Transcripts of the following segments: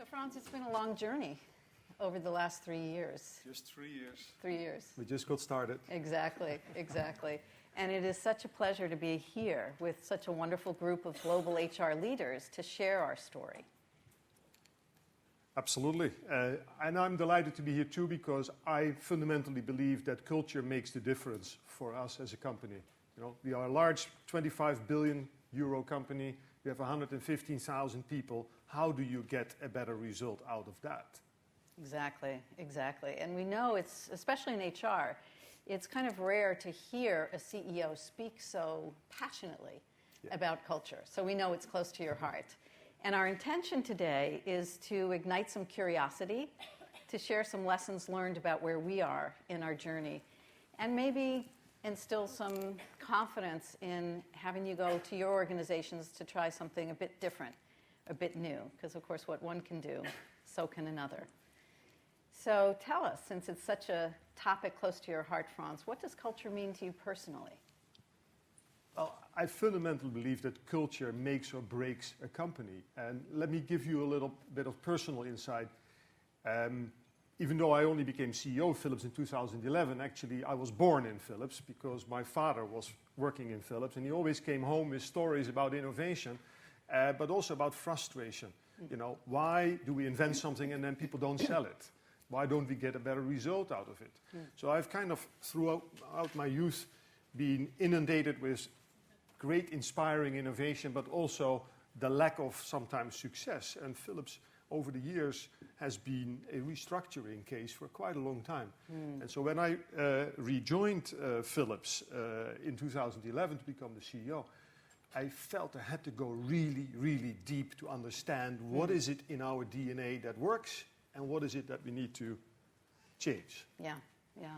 So, Frans, it's been a long journey over the last 3 years. Just 3 years. 3 years. We just got started. Exactly, exactly. And it is such a pleasure to be here with such a wonderful group of global HR leaders to share our story. Absolutely. And I'm delighted to be here too because I fundamentally believe that culture makes the difference for us as a company. You know, we are a large 25 billion euro company. We have 115,000 people. How do you get a better result out of that? Exactly, exactly. And we know it's, especially in HR, it's kind of rare to hear a CEO speak so passionately about culture. So we know it's close to your heart. And our intention today is to ignite some curiosity, to share some lessons learned about where we are in our journey, and maybe instill some confidence in having you go to your organizations to try something a bit different, a bit new, because of course what one can do, so can another. So tell us, since it's such a topic close to your heart, Frans, what does culture mean to you personally? Well, I fundamentally believe that culture makes or breaks a company. And let me give you a little bit of personal insight. Even though I only became CEO of Philips in 2011, actually I was born in Philips because my father was working in Philips and he always came home with stories about innovation, but also about frustration. You know, why do we invent something and then people don't sell it? Why don't we get a better result out of it? So I've kind of throughout my youth been inundated with great inspiring innovation, but also the lack of sometimes success. And Philips over the years has been a restructuring case for quite a long time. And so when I rejoined Philips in 2011 to become the CEO, I felt I had to go really, really deep to understand what is it in our DNA that works and what is it that we need to change. Yeah, yeah.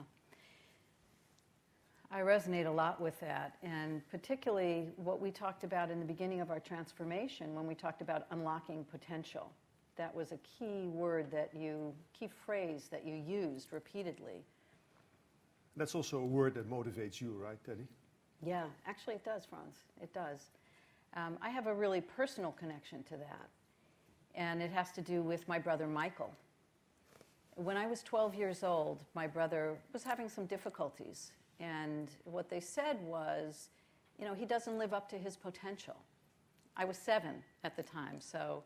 I resonate a lot with that, and particularly what we talked about in the beginning of our transformation when we talked about unlocking potential. That was a key word key phrase that you used repeatedly. That's also a word that motivates you, right, Teddy? Yeah, actually it does, Frans. It does. I have a really personal connection to that, and it has to do with my brother Michael. When I was 12 years old, my brother was having some difficulties, and what they said was, you know, he doesn't live up to his potential. I was 7 at the time, so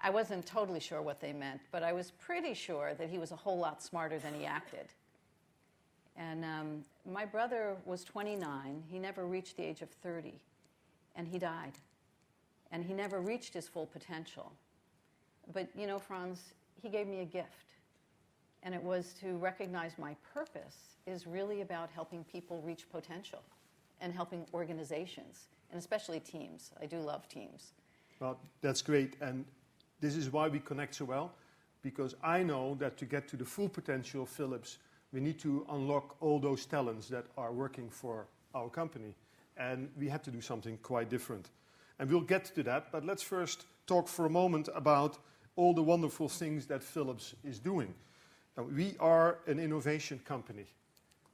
I wasn't totally sure what they meant, but I was pretty sure that he was a whole lot smarter than he acted. And my brother was 29. He never reached the age of 30, and he died. And he never reached his full potential. But, you know, Frans, he gave me a gift. And it was to recognize my purpose is really about helping people reach potential and helping organizations, and especially teams. I do love teams. Well, that's great. And this is why we connect so well, because I know that to get to the full potential of Philips, we need to unlock all those talents that are working for our company. And we had to do something quite different. And we'll get to that, but let's first talk for a moment about all the wonderful things that Philips is doing. We are an innovation company.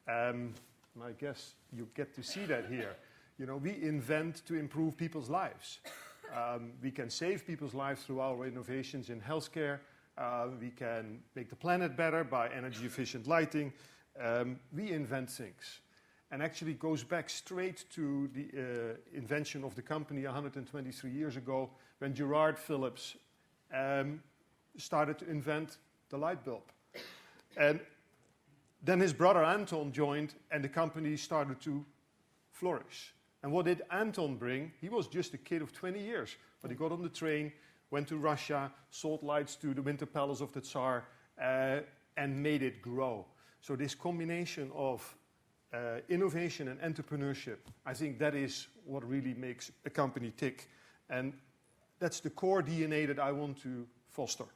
I guess you get to see that here. You know, we invent to improve people's lives. We can save people's lives through our innovations in healthcare. We can make the planet better by energy efficient lighting. We invent things. And actually it goes back straight to the invention of the company 123 years ago when Gerard Philips started to invent the light bulb. And then his brother Anton joined and the company started to flourish. And what did Anton bring? He was just a kid of 20 years, but he got on the train, went to Russia, sold lights to the Winter Palace of the Tsar, and made it grow. So this combination of innovation and entrepreneurship, I think that is what really makes a company tick. And that's the core DNA that I want to foster.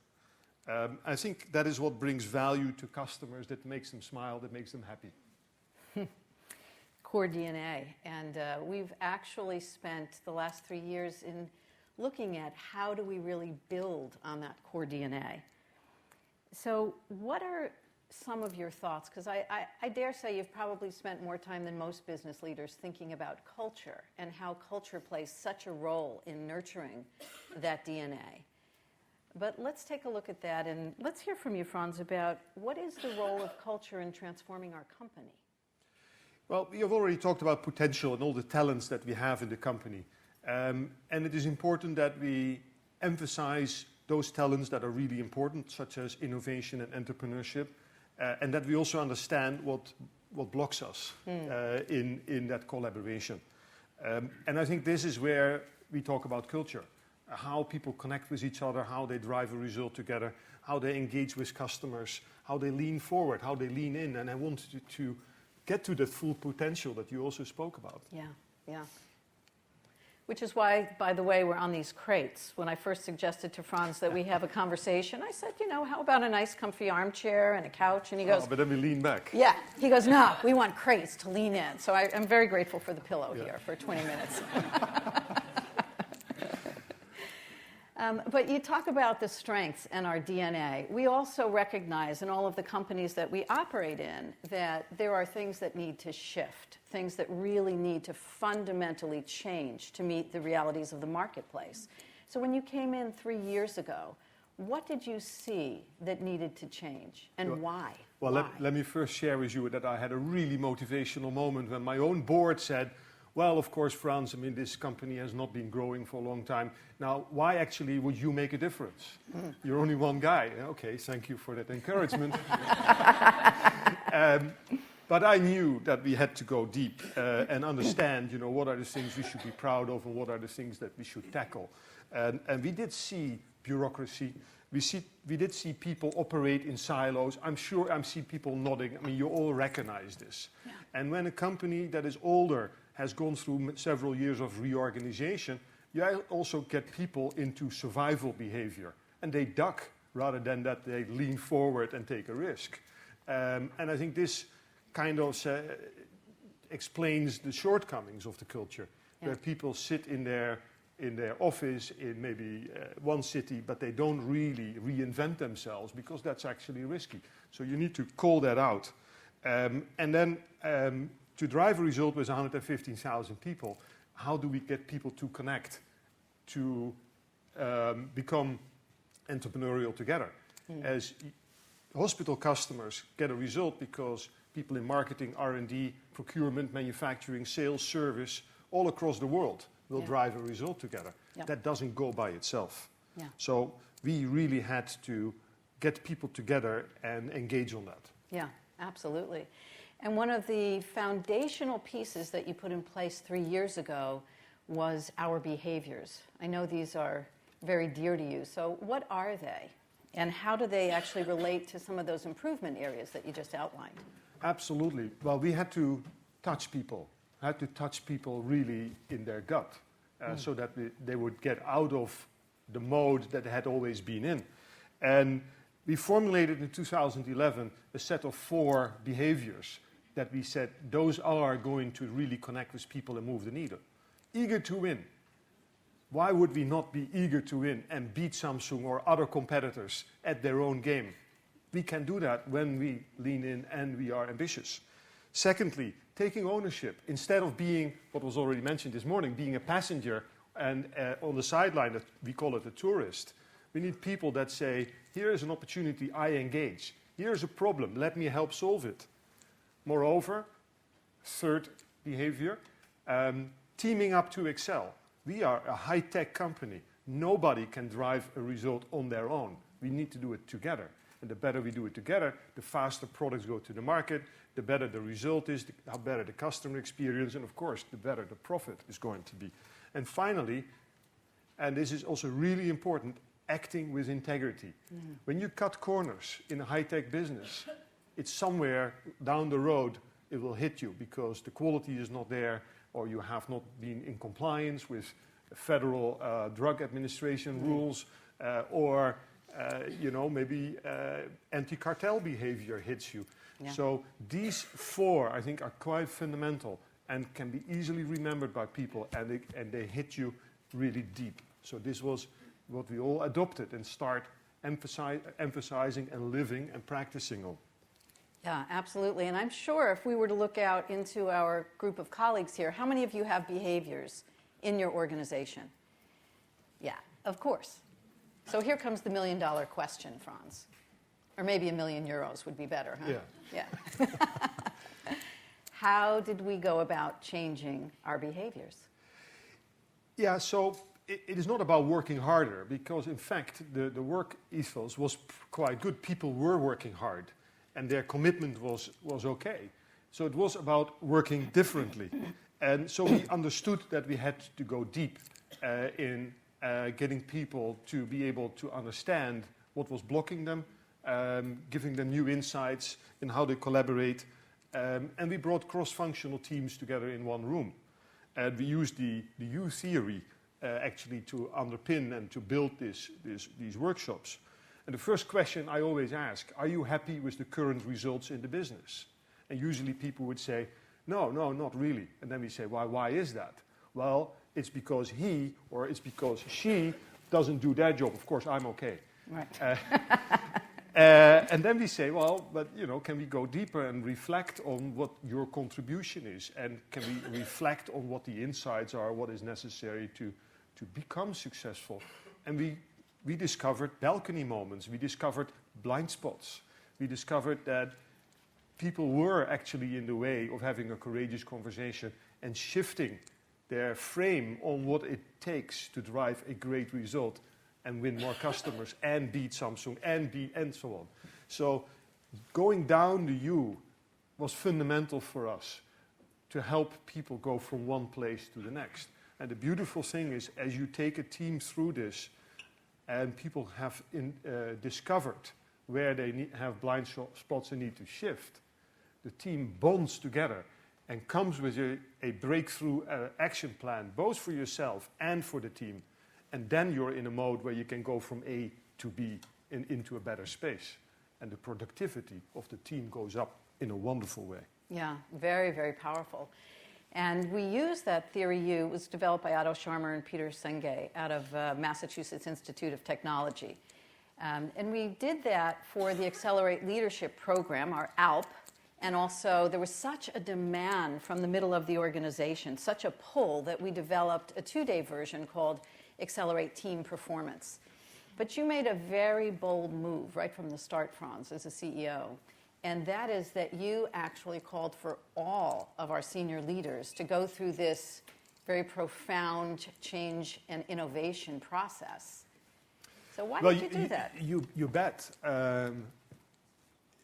I think that is what brings value to customers, that makes them smile, that makes them happy. Core DNA. And we've actually spent the last 3 years in looking at how do we really build on that core DNA. So what are some of your thoughts? Because I dare say you've probably spent more time than most business leaders thinking about culture and how culture plays such a role in nurturing that DNA. But let's take a look at that, and let's hear from you, Frans, about what is the role of culture in transforming our company? Well, we have already talked about potential and all the talents that we have in the company. And it is important that we emphasize those talents that are really important, such as innovation and entrepreneurship, and that we also understand what blocks us in that collaboration. And I think this is where we talk about culture, how people connect with each other, how they drive a result together, how they engage with customers, how they lean forward, how they lean in. And I want to get to that full potential that you also spoke about. Yeah, yeah. Which is why, by the way, we're on these crates. When I first suggested to Frans that we have a conversation, I said, how about a nice comfy armchair and a couch? And he goes, but then we lean back. Yeah. He goes, no, we want crates to lean in. So I'm very grateful for the pillow here for 20 minutes. But you talk about the strengths and our DNA. We also recognize in all of the companies that we operate in that there are things that need to shift, things that really need to fundamentally change to meet the realities of the marketplace. So when you came in 3 years ago, what did you see that needed to change, and why? Well, why? let me first share with you that I had a really motivational moment when my own board said, well, of course, Frans, this company has not been growing for a long time. Now, why actually would you make a difference? You're only one guy. Okay, thank you for that encouragement. But I knew that we had to go deep and understand, what are the things we should be proud of and what are the things that we should tackle. And we did see bureaucracy. We did see people operate in silos. I'm sure I see people nodding. You all recognize this. Yeah. And when a company that is older has gone through several years of reorganization, you also get people into survival behavior. And they duck rather than that they lean forward and take a risk. And I think this kind of explains the shortcomings of the culture, where people sit in their office in maybe one city, but they don't really reinvent themselves because that's actually risky. So you need to call that out. And then to drive a result with 115,000 people, how do we get people to connect, to become entrepreneurial together? As hospital customers get a result because people in marketing, R&D, procurement, manufacturing, sales, service, all across the world will drive a result together. That doesn't go by itself. So we really had to get people together and engage on that. Yeah, absolutely. And one of the foundational pieces that you put in place 3 years ago was our behaviors. I know these are very dear to you. So what are they? And how do they actually relate to some of those improvement areas that you just outlined? Absolutely. Well, we had to touch people. Had to touch people really in their gut so that they would get out of the mode that they had always been in. And we formulated in 2011 a set of 4 behaviors that we said those are going to really connect with people and move the needle. Eager to win. Why would we not be eager to win and beat Samsung or other competitors at their own game? We can do that when we lean in and we are ambitious. Secondly, taking ownership. Instead of being, what was already mentioned this morning, being a passenger and on the sideline, that we call it a tourist. We need people that say, here is an opportunity, I engage. Here is a problem, let me help solve it. Moreover, third behavior, teaming up to excel. We are a high-tech company. Nobody can drive a result on their own. We need to do it together. And the better we do it together, the faster products go to the market, the better the result is, the better the customer experience, and of course, the better the profit is going to be. And finally, and this is also really important, acting with integrity. When you cut corners in a high-tech business, it's somewhere down the road it will hit you because the quality is not there or you have not been in compliance with federal drug administration rules or maybe anti-cartel behavior hits you. Yeah. So these 4, I think, are quite fundamental and can be easily remembered by people and they hit you really deep. So this was what we all adopted and start emphasizing and living and practicing on. Yeah, absolutely. And I'm sure if we were to look out into our group of colleagues here, how many of you have behaviors in your organization? Yeah, of course. So here comes the $1 million question, Frans. Or maybe €1 million would be better, huh? Yeah. How did we go about changing our behaviors? Yeah, so it is not about working harder, because in fact the work ethos was quite good. People were working hard and their commitment was okay. So it was about working differently. And so we understood that we had to go deep in getting people to be able to understand what was blocking them, giving them new insights in how they collaborate. And we brought cross-functional teams together in one room. And we used the U theory actually to underpin and to build these workshops. And the first question I always ask, are you happy with the current results in the business? And usually people would say, no, not really. And then we say, why is that? Well, it's because he or it's because she doesn't do their job. Of course, I'm okay. Right. And then we say, well, but can we go deeper and reflect on what your contribution is? And can we reflect on what the insights are, what is necessary to become successful? And we discovered balcony moments. We discovered blind spots. We discovered that people were actually in the way of having a courageous conversation and shifting their frame on what it takes to drive a great result and win more customers and beat Samsung and so on. So going down the U was fundamental for us to help people go from one place to the next. And the beautiful thing is, as you take a team through this and people have discovered where they have blind spots and need to shift, the team bonds together and comes with a breakthrough action plan, both for yourself and for the team. And then you're in a mode where you can go from A to B into a better space. And the productivity of the team goes up in a wonderful way. Yeah, very, very powerful. And we use that theory U. It was developed by Otto Scharmer and Peter Senge out of Massachusetts Institute of Technology. And we did that for the Accelerate Leadership Program, our ALP. And also, there was such a demand from the middle of the organization, such a pull, that we developed a 2-day version called Accelerate Team Performance. But you made a very bold move right from the start, Frans, as a CEO. And that is that you actually called for all of our senior leaders to go through this very profound change and innovation process. So why did you do that? You bet.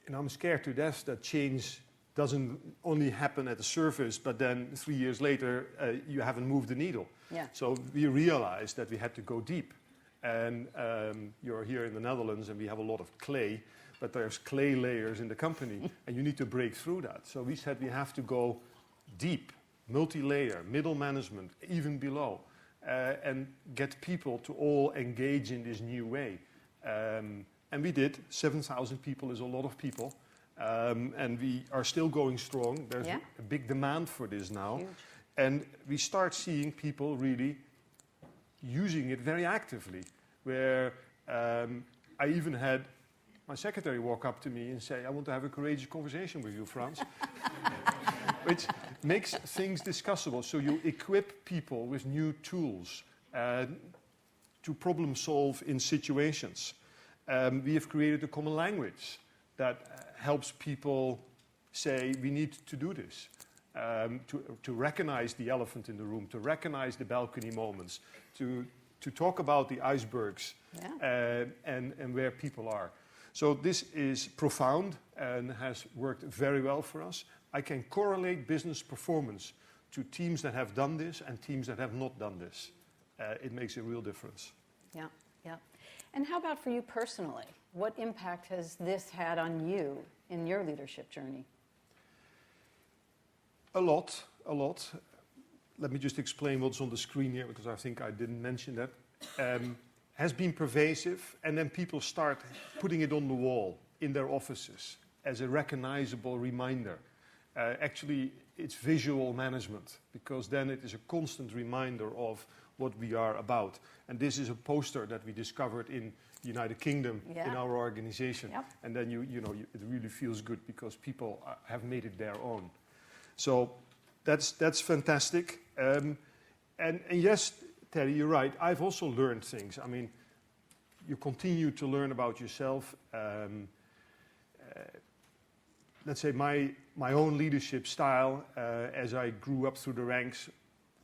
And I'm scared to death that change doesn't only happen at the surface, but then 3 years later, you haven't moved the needle. Yeah. So we realized that we had to go deep. And you're here in the Netherlands, and we have a lot of clay, but there's clay layers in the company, and you need to break through that. So we said we have to go deep, multi-layer, middle management, even below, and get people to all engage in this new way. And we did. 7,000 people is a lot of people. And we are still going strong. There's a big demand for this now. Huge. And we start seeing people really using it very actively. Where I even had my secretary walk up to me and say, I want to have a courageous conversation with you, Frans. Which makes things discussable. So you equip people with new tools to problem solve in situations. We have created a common language that helps people say, we need to do this, to recognize the elephant in the room, to recognize the balcony moments, to talk about the icebergs and where people are. So this is profound and has worked very well for us. I can correlate business performance to teams that have done this and teams that have not done this. It makes a real difference. Yeah, yeah. And how about for you personally? What impact has this had on you in your leadership journey? A lot. Let me just explain what's on the screen here, because I think I didn't mention that. Has been pervasive, and then people start putting it on the wall in their offices as a recognizable reminder. Actually, it's visual management, because then it is a constant reminder of what we are about. And this is a poster that we discovered in the United Kingdom in our organization. Yep. And then it really feels good because people have made it their own. So that's fantastic. And yes, Terry, you're right. I've also learned things. I mean, you continue to learn about yourself. Let's say my own leadership style, as I grew up through the ranks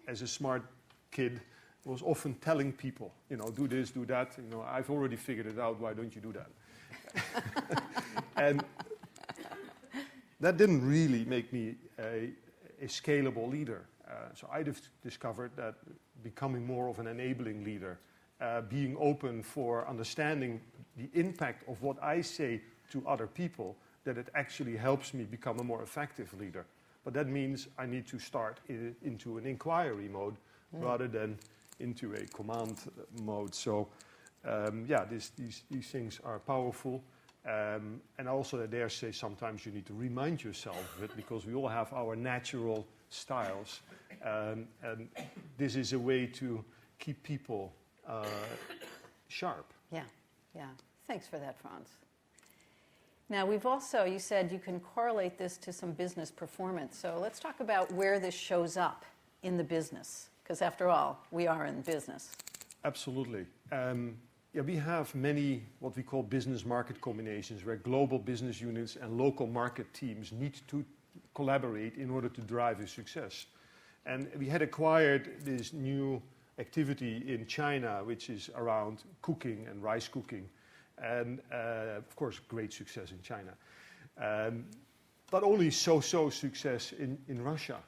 as a smart kid, was often telling people, do this, do that. I've already figured it out. Why don't you do that? And that didn't really make me a scalable leader. So I discovered that becoming more of an enabling leader, being open for understanding the impact of what I say to other people, that it actually helps me become a more effective leader. But that means I need to start into an inquiry mode rather than into a command mode. So, these things are powerful. And also, I dare say, sometimes you need to remind yourself of it, because we all have our natural styles. And this is a way to keep people sharp. Yeah. Thanks for that, Frans. Now, you said you can correlate this to some business performance. So let's talk about where this shows up in the business, because after all, we are in business. Absolutely. We have many what we call business market combinations, where global business units and local market teams need to collaborate in order to drive a success. And we had acquired this new activity in China, which is around cooking and rice cooking. And of course, great success in China. But only so-so success in Russia.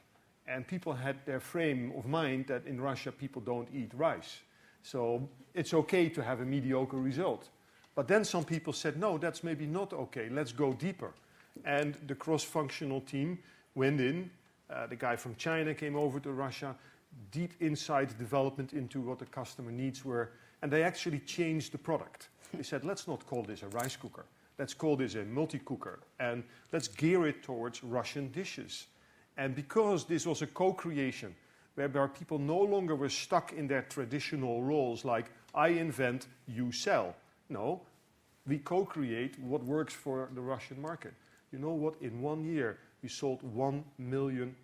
And people had their frame of mind that in Russia people don't eat rice. So it's okay to have a mediocre result. But then some people said, no, that's maybe not okay. Let's go deeper. And the cross-functional team went in. The guy from China came over to Russia, deep insight development into what the customer needs were. And they actually changed the product. They said, let's not call this a rice cooker. Let's call this a multi-cooker. And let's gear it towards Russian dishes. And because this was a co-creation, whereby people no longer were stuck in their traditional roles like, I invent, you sell. No, we co-create what works for the Russian market. You know what? In 1 year, we sold 1 million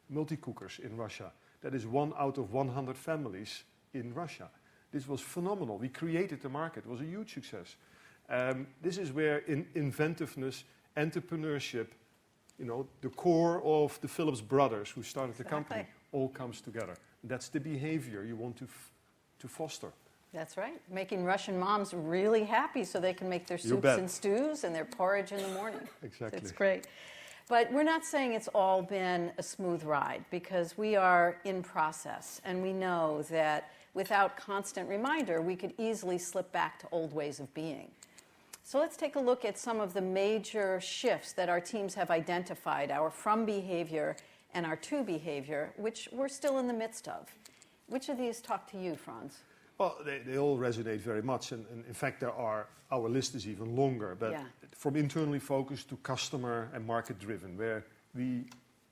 multi-cookers in Russia. That is 1 out of 100 families in Russia. This was phenomenal. We created the market. It was a huge success. This is where inventiveness, entrepreneurship, the core of the Phillips brothers who started the company, all comes together. That's the behavior you want to foster. That's right. Making Russian moms really happy so they can make their soups and stews and their porridge in the morning. Exactly. It's great. But we're not saying it's all been a smooth ride, because we are in process, and we know that without constant reminder, we could easily slip back to old ways of being. So let's take a look at some of the major shifts that our teams have identified, our from behavior and our to behavior, which we're still in the midst of. Which of these talk to you, Frans? Well, they all resonate very much. And in fact, our list is even longer. But from internally focused to customer and market driven, where we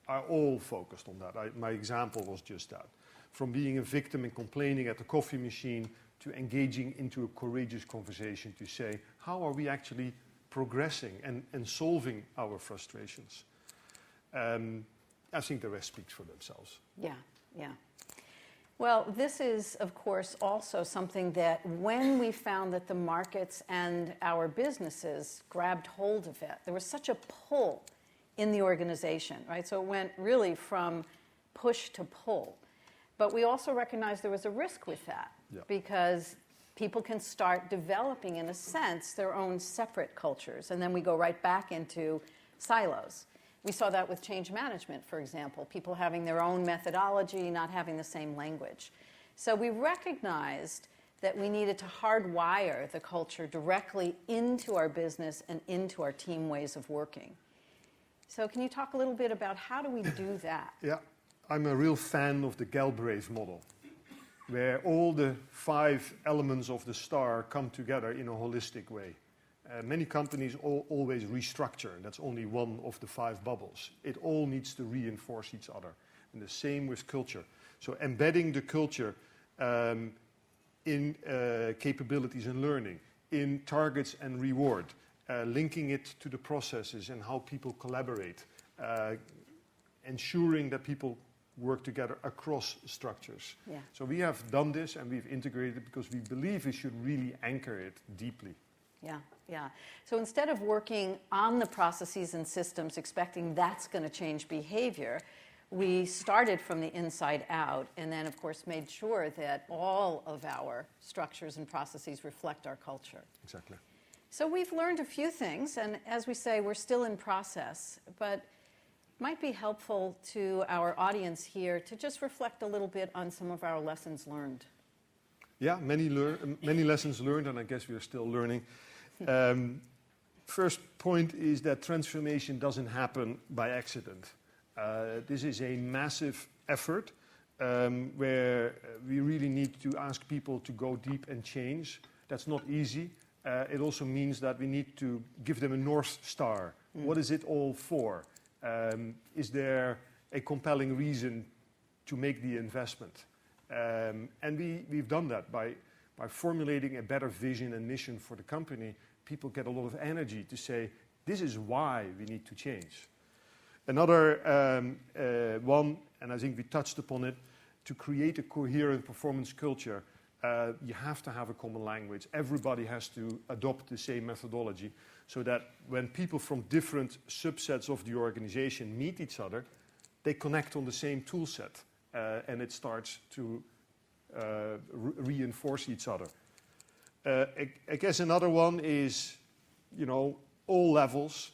are all focused on that. My example was just that. From being a victim and complaining at the coffee machine to engaging into a courageous conversation to say, how are we actually progressing and solving our frustrations? I think the rest speaks for themselves. Yeah. Well, this is, of course, also something that when we found that the markets and our businesses grabbed hold of it, there was such a pull in the organization, right? So it went really from push to pull. But we also recognized there was a risk with that, because people can start developing, in a sense, their own separate cultures, and then we go right back into silos. We saw that with change management, for example, people having their own methodology, not having the same language. So we recognized that we needed to hardwire the culture directly into our business and into our team ways of working. So can you talk a little bit about how do we do that? Yeah, I'm a real fan of the galbrace model, where all the 5 elements of the star come together in a holistic way. Many companies always restructure, and that's only one of the 5 bubbles. It all needs to reinforce each other. And the same with culture. So embedding the culture in capabilities and learning, in targets and reward, linking it to the processes and how people collaborate, ensuring that people work together across structures. Yeah. So we have done this and we've integrated because we believe we should really anchor it deeply. Yeah, yeah. So instead of working on the processes and systems expecting that's going to change behavior, we started from the inside out and then, of course, made sure that all of our structures and processes reflect our culture. Exactly. So we've learned a few things, and as we say, we're still in process, but it might be helpful to our audience here to just reflect a little bit on some of our lessons learned. Yeah, many lessons learned, and I guess we are still learning. First point is that transformation doesn't happen by accident. This is a massive effort where we really need to ask people to go deep and change. That's not easy. It also means that we need to give them a North Star. What is it all for? Is there a compelling reason to make the investment? And we've done that by formulating a better vision and mission for the company. People get a lot of energy to say, this is why we need to change. Another one, and I think we touched upon it, to create a coherent performance culture, you have to have a common language. Everybody has to adopt the same methodology so that when people from different subsets of the organization meet each other, they connect on the same tool set and it starts to reinforce each other. I guess another one is, all levels,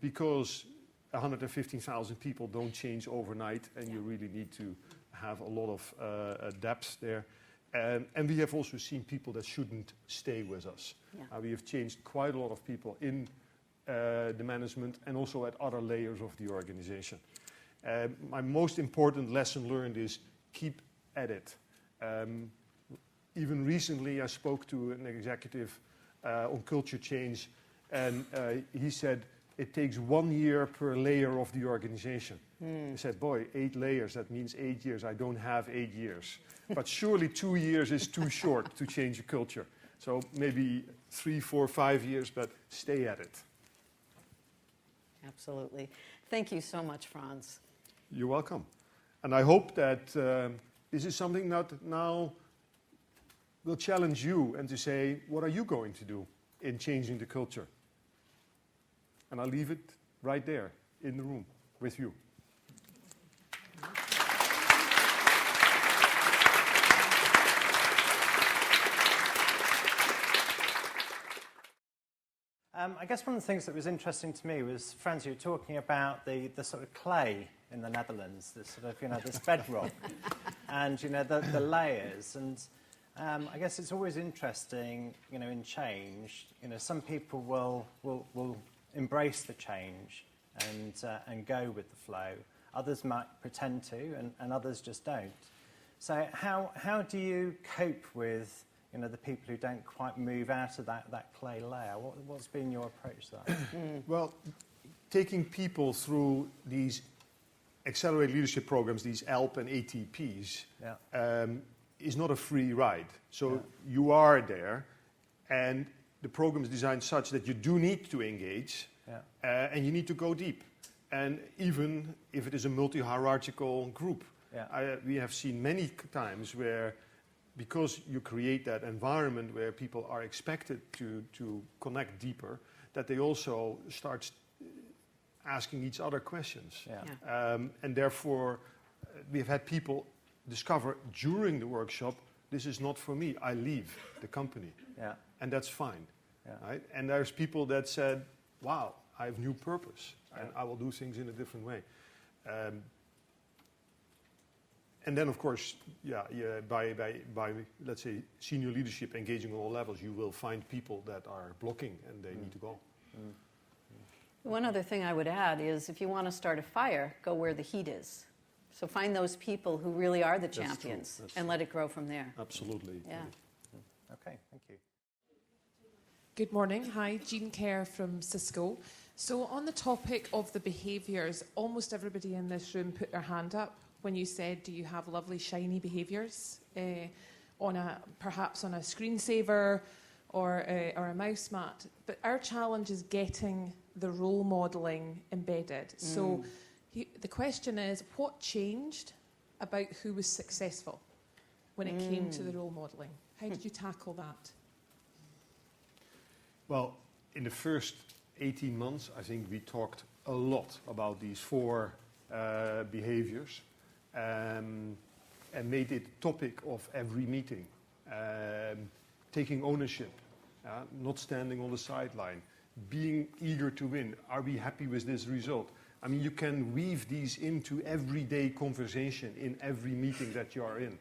because 115,000 people don't change overnight, and you really need to have a lot of depth there. And we have also seen people that shouldn't stay with us. Yeah. We have changed quite a lot of people in the management and also at other layers of the organization. My most important lesson learned is keep at it. Even recently, I spoke to an executive on culture change, and he said, it takes 1 year per layer of the organization. I said, boy, 8 layers, that means 8 years. I don't have 8 years. But surely 2 years is too short to change a culture. So maybe 3, 4, 5 years, but stay at it. Absolutely. Thank you so much, Frans. You're welcome. And I hope that this is something that now will challenge you and to say, what are you going to do in changing the culture? And I'll leave it right there in the room with you. I guess one of the things that was interesting to me was, Frans, you were talking about the sort of clay in the Netherlands, this sort of, this bedrock, and, the layers. And I guess it's always interesting, in change, some people will embrace the change and go with the flow. Others might pretend to, and others just don't. So how do you cope with the people who don't quite move out of that clay layer? What's been your approach to that? Well, taking people through these accelerated leadership programs, these ALP and ATPs, is not a free ride. So you are there, and the program is designed such that you do need to engage, and you need to go deep. And even if it is a multi-hierarchical group, we have seen many times where, because you create that environment where people are expected to connect deeper, that they also start asking each other questions. And therefore, we've had people discover during the workshop, this is not for me, I leave the company. And that's fine. Right? And there's people that said, wow, I have new purpose, and I will do things in a different way. And then, of course, by let's say senior leadership engaging on all levels, you will find people that are blocking and they need to go. One other thing I would add is, if you want to start a fire, go where the heat is. So find those people who really are the champions and let it grow from there. Absolutely. Yeah. Okay, thank you. Good morning. Hi, Jean Kerr from Cisco. So on the topic of the behaviours, almost everybody in this room put their hand up when you said, do you have lovely shiny behaviours perhaps on a screensaver or a mouse mat? But our challenge is getting the role modelling embedded. So The question is, what changed about who was successful when it came to the role modelling? How did you tackle that? Well, in the first 18 months, I think we talked a lot about these 4 behaviors and made it topic of every meeting. Taking ownership, not standing on the sideline, being eager to win. Are we happy with this result? I mean, you can weave these into everyday conversation in every meeting that you are in.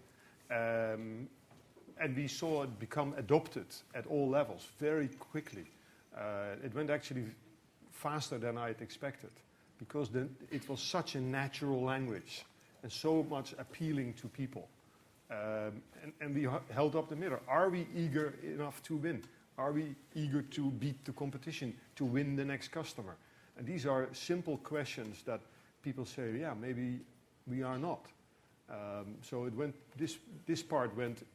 And we saw it become adopted at all levels very quickly. It went actually faster than I had expected because it was such a natural language and so much appealing to people. And we held up the mirror. Are we eager enough to win? Are we eager to beat the competition, to win the next customer? And these are simple questions that people say, yeah, maybe we are not. So it went. This part went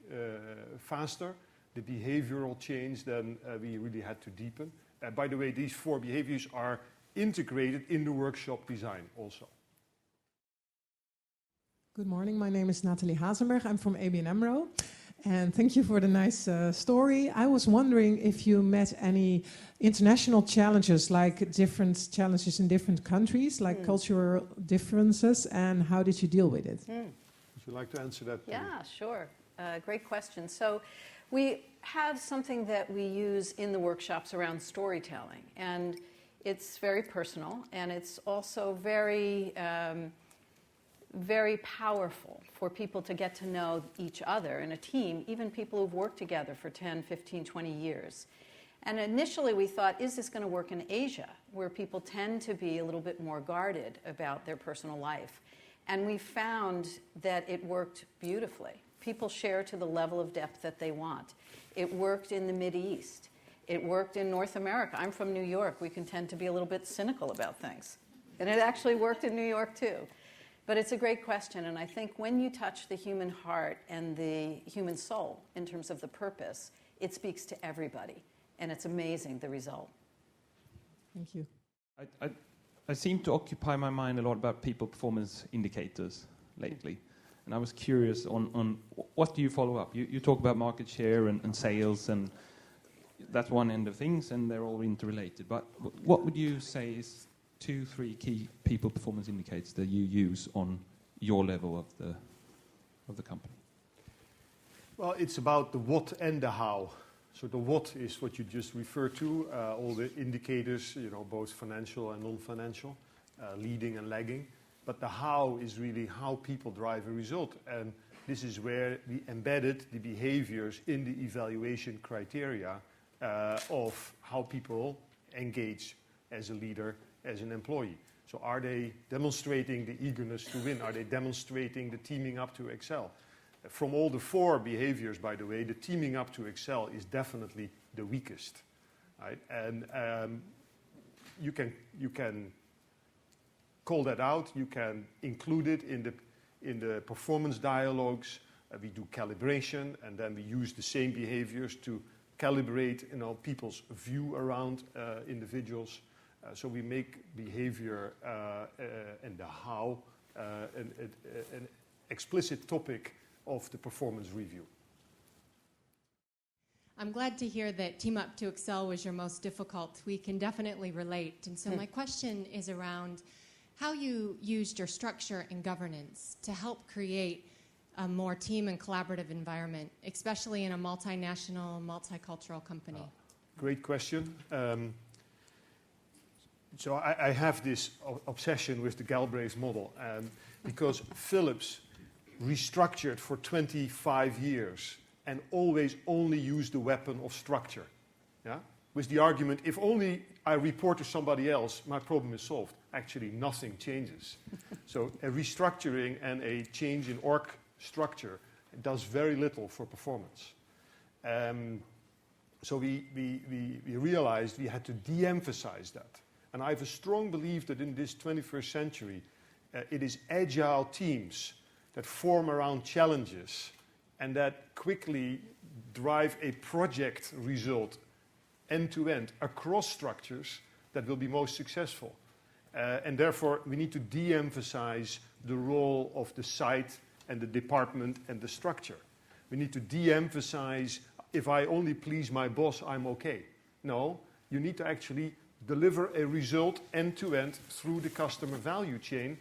faster. The behavioral change, then we really had to deepen. By the way, these 4 behaviors are integrated in the workshop design also. Good morning, my name is Nathalie Hazenberg. I'm from ABN AMRO. And thank you for the nice story. I was wondering if you met any international challenges, like different challenges in different countries, like cultural differences, and how did you deal with it? Would you like to answer that? Yeah, sure. Great question. So we have something that we use in the workshops around storytelling, and it's very personal, and it's also very very powerful for people to get to know each other in a team, even people who've worked together for 10, 15, 20 years. And initially we thought, is this going to work in Asia, where people tend to be a little bit more guarded about their personal life? And we found that it worked beautifully. People share to the level of depth that they want. It worked in the Mideast. It worked in North America. I'm from New York. We can tend to be a little bit cynical about things. And it actually worked in New York too. But it's a great question, and I think when you touch the human heart and the human soul in terms of the purpose, it speaks to everybody, and it's amazing, the result. Thank you. I seem to occupy my mind a lot about people performance indicators lately, and I was curious on what do you follow up? You talk about market share and sales, and that's one end of things, and they're all interrelated, but what would you say is 2, 3 key people performance indicators that you use on your level of the company? Well, it's about the what and the how. So the what is what you just referred to, all the indicators, both financial and non-financial, leading and lagging. But the how is really how people drive a result. And this is where we embedded the behaviors in the evaluation criteria of how people engage as a leader, as an employee. So are they demonstrating the eagerness to win? Are they demonstrating the teaming up to excel? From all the 4 behaviors, by the way, the teaming up to excel is definitely the weakest. Right? And you can call that out. You can include it in the performance dialogues. We do calibration, and then we use the same behaviors to calibrate people's view around individuals. So we make behavior and the how an explicit topic of the performance review. I'm glad to hear that Team Up to Excel was your most difficult. We can definitely relate. And so my question is around how you used your structure and governance to help create a more team and collaborative environment, especially in a multinational, multicultural company. Great question. So I have this obsession with the galbrace model because Philips restructured for 25 years and always only used the weapon of structure. Yeah? With the argument, if only I report to somebody else, my problem is solved. Actually, nothing changes. So a restructuring and a change in org structure does very little for performance. So we realized we had to de-emphasize that. And I have a strong belief that in this 21st century, it is agile teams that form around challenges and that quickly drive a project result end-to-end across structures that will be most successful. And therefore, we need to de-emphasize the role of the site and the department and the structure. We need to de-emphasize, if I only please my boss, I'm okay. No, you need to actually deliver a result end-to-end through the customer value chain,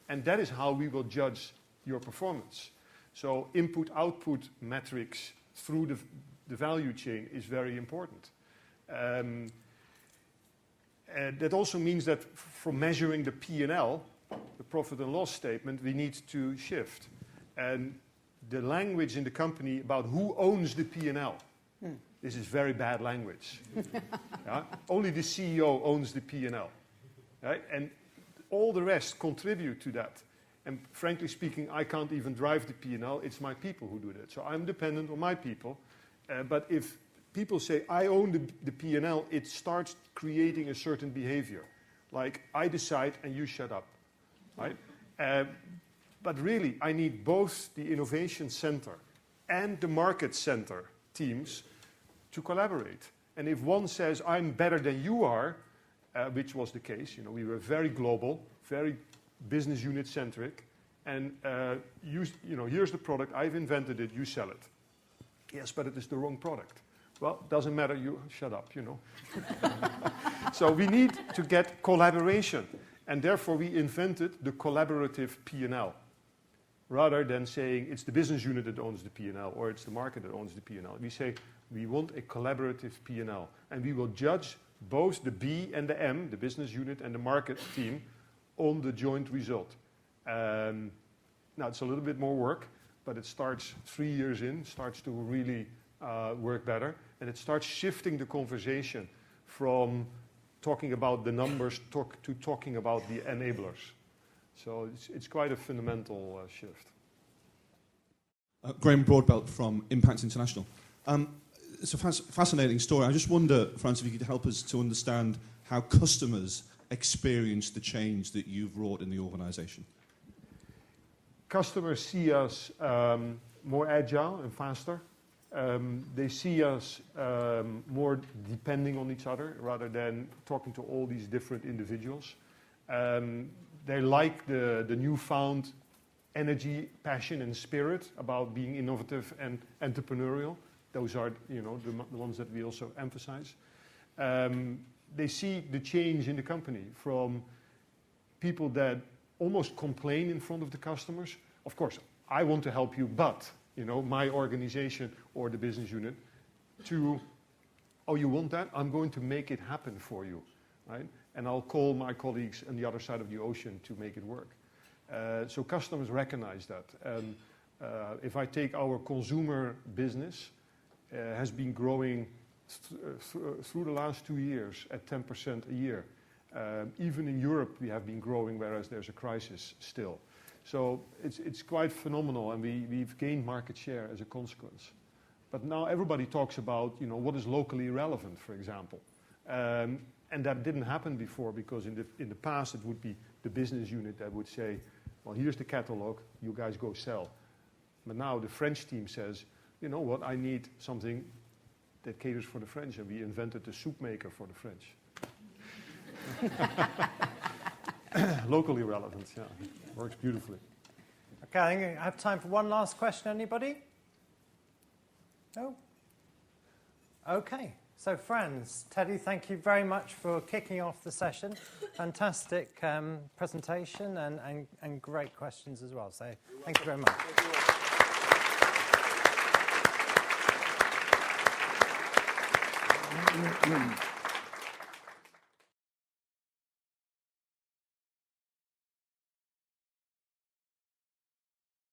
and that is how we will judge your performance. So input-output metrics through the value chain is very important. That also means that from measuring the P&L, the profit and loss statement, we need to shift. And the language in the company about who owns the P&L, this is very bad language. Yeah? Only the CEO owns the P&L. Right? And all the rest contribute to that. And frankly speaking, I can't even drive the P&L. It's my people who do that. So I'm dependent on my people. But if people say, I own the P&L, it starts creating a certain behavior. Like, I decide and you shut up. Right? But really, I need both the innovation center and the market center teams to collaborate. And if one says, I'm better than you are, which was the case, we were very global, very business unit centric, and here's the product, I've invented it, you sell it. Yes, but it is the wrong product. Well, doesn't matter, you shut up, So we need to get collaboration, and therefore we invented the collaborative P&L. Rather than saying it's the business unit that owns the P&L or it's the market that owns the P&L. We say we want a collaborative P&L, and we will judge both the B and the M, the business unit and the market team, on the joint result. Now, it's a little bit more work, but it starts 3 years in, starts to really work better, and it starts shifting the conversation from talking about the numbers to talking about the enablers. So it's quite a fundamental shift. Graham Broadbelt from Impact International. It's a fascinating story. I just wonder, Frans, if you could help us to understand how customers experience the change that you've wrought in the organisation. Customers see us more agile and faster. They see us more depending on each other rather than talking to all these different individuals. They like the newfound energy, passion, and spirit about being innovative and entrepreneurial. Those are, the ones that we also emphasize. They see the change in the company from people that almost complain in front of the customers. Of course, I want to help you, but, my organization or the business unit, to, oh, you want that? I'm going to make it happen for you, right? And I'll call my colleagues on the other side of the ocean to make it work. So customers recognize that. And if I take our consumer business, has been growing through the last 2 years at 10% a year. Even in Europe, we have been growing, whereas there's a crisis still. So it's quite phenomenal, and we've gained market share as a consequence. But now everybody talks about, what is locally relevant, for example. And that didn't happen before, because in the past it would be the business unit that would say, well, here's the catalog, you guys go sell. But now the French team says, you know what, I need something that caters for the French, and we invented the soup maker for the French. Locally relevant, yeah, works beautifully. Okay, I think I have time for one last question. Anybody? No? Okay. So, Frans, Teddy, thank you very much for kicking off the session. Fantastic presentation and great questions as well. So, thank you very much. Thank you.